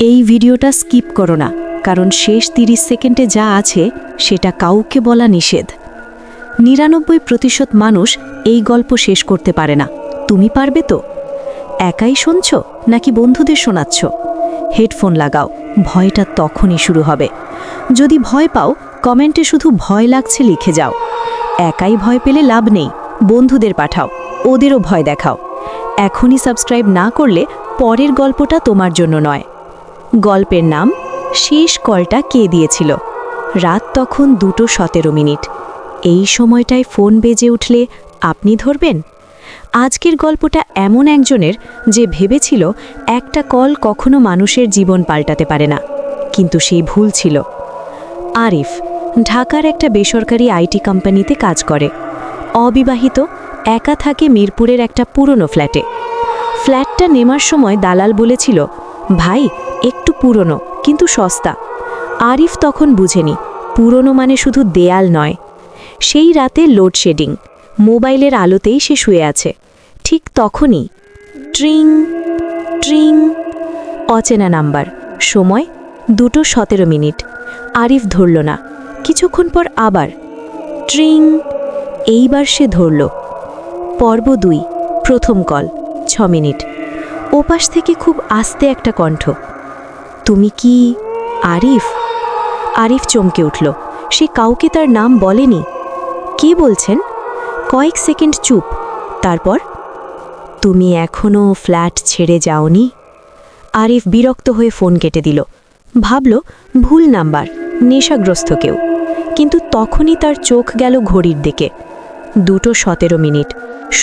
এই ভিডিওটা স্কিপ করো না, কারণ শেষ 30 সেকেন্ডে যা আছে সেটা কাউকে বলা নিষেধ। 99% মানুষ এই গল্প শেষ করতে পারে না। তুমি পারবে তো? একাই শুনছ নাকি বন্ধুদের শোনাচ্ছ? হেডফোন লাগাও, ভয়টা তখনই শুরু হবে। যদি ভয় পাও, কমেন্টে শুধু ভয় লাগছে লিখে যাও। একাই ভয় পেলে লাভ নেই, বন্ধুদের পাঠাও, ওদেরও ভয় দেখাও। এখনই সাবস্ক্রাইব না করলে পরের গল্পটা তোমার জন্য নয়। গল্পের নাম শেষ কলটা কে দিয়েছিল। রাত তখন 2:17। এই সময়টায় ফোন বেজে উঠলে আপনি ধরবেন? আজকের গল্পটা এমন একজনের যে ভেবেছিল একটা কল কখনো মানুষের জীবন পাল্টাতে পারে না, কিন্তু সেই ভুল ছিল। আরিফ ঢাকার একটা বেসরকারি আইটি কোম্পানিতে কাজ করে। অবিবাহিত, একা থাকে মিরপুরের একটা পুরনো ফ্ল্যাটে। ফ্ল্যাটটা নেমার সময় দালাল বলেছিল, ভাই একটু পুরনো কিন্তু সস্তা। আরিফ তখন বুঝেনি পুরনো মানে শুধু দেয়াল নয়। সেই রাতে লোডশেডিং, মোবাইলের আলোতেই সে শুয়ে আছে। ঠিক তখনই ট্রিং ট্রিং, অচেনা নাম্বার। সময় 2:17। আরিফ ধরল না। কিছুক্ষণ পর আবার ট্রিং। এইবার সে ধরল। পর্ব 2, প্রথম কল, 6 মিনিট। ওপাশ থেকে খুব আস্তে একটা কণ্ঠ, তুমি কি আরিফ? আরিফ চমকে উঠল। সে কাউকে তার নাম বলেনি। কে বলছেন? কয়েক সেকেন্ড চুপ। তারপর, তুমি এখনো ফ্ল্যাট ছেড়ে যাওনি? আরিফ বিরক্ত হয়ে ফোন কেটে দিল। ভাবল ভুল নাম্বার, নেশাগ্রস্ত কেউ। কিন্তু তখনই তার চোখ গেল ঘড়ির দিকে। 2:17।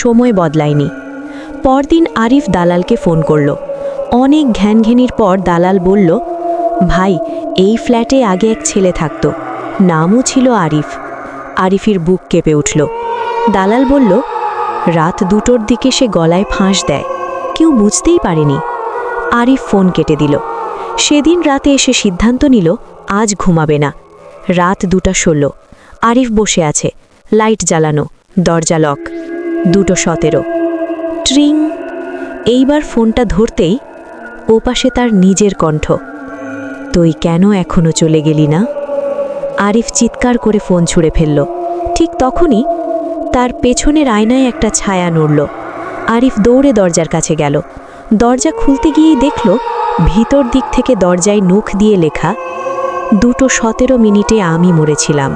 সময় বদলায়নি। পরদিন আরিফ দালালকে ফোন করল। অনেক ঘ্যানঘেনির পর দালাল বলল, ভাই এই ফ্ল্যাটে আগে এক ছেলে থাকত, নামও ছিল আরিফ। আরিফের বুক কেঁপে উঠল। দালাল বলল, রাত 2টোর দিকে সে গলায় ফাঁস দেয়, কেউ বুঝতেই পারেনি। আরিফ ফোন কেটে দিল। সেদিন রাতে এসে সিদ্ধান্ত নিল আজ ঘুমাবে না। রাত 2:16। আরিফ বসে আছে, লাইট জ্বালানো, দরজা লক। 2:17। ট্রিং। এইবার ফোনটা ধরতেই ওপাশে তার নিজের কণ্ঠ, তুই কেন এখনো চলে গেলি না? আরিফ চিৎকার করে ফোন ছুঁড়ে ফেলল। ঠিক তখনই তার পেছনের আয়নায় একটা ছায়া নড়ল। আরিফ দৌড়ে দরজার কাছে গেল। দরজা খুলতে গিয়েই দেখল ভিতর দিক থেকে দরজায় নখ দিয়ে লেখা, 2:17 আমি মরেছিলাম।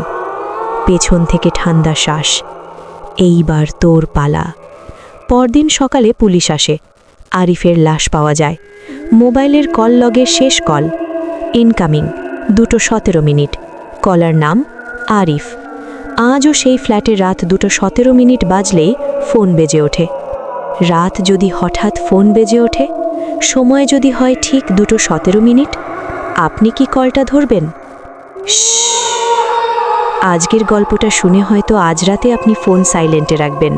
পেছন থেকে ঠান্ডা শ্বাস, এইবার তোর পালা। পরদিন সকালে পুলিশ আসে। আরিফের লাশ পাওয়া যায়। মোবাইলের কল লগের শেষ কল, ইনকামিং 2:17। কলার নাম আরিফ। আজও সেই ফ্ল্যাটে রাত 2:17 বাজলেই ফোন বেজে ওঠে। রাত যদি হঠাৎ ফোন বেজে ওঠে, সময় যদি হয় ঠিক 2:17, আপনি কি কলটা ধরবেন? আজকের গল্পটা শুনে হয়তো আজ রাতে আপনি ফোন সাইলেন্টে রাখবেন।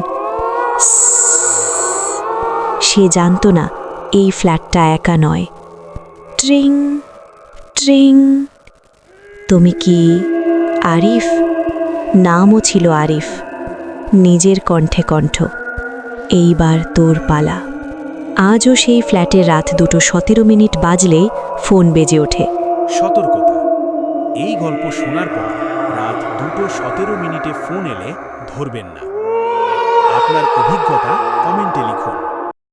সে জানত না এই ফ্ল্যাটটা একা নয়। ট্রিং ট্রিং, তুমি কি আরিফ? নামও ছিল আরিফ। নিজের কণ্ঠে কণ্ঠ, এইবার তোর পালা। আজও সেই ফ্ল্যাটে রাত 2:17 বাজলেই ফোন বেজে ওঠে। সতর্কতা, এই গল্প শোনার পর রাত 2:17 ফোন এলে ধরবেন না। আপনার অভিজ্ঞতা কমেন্টে লিখুন।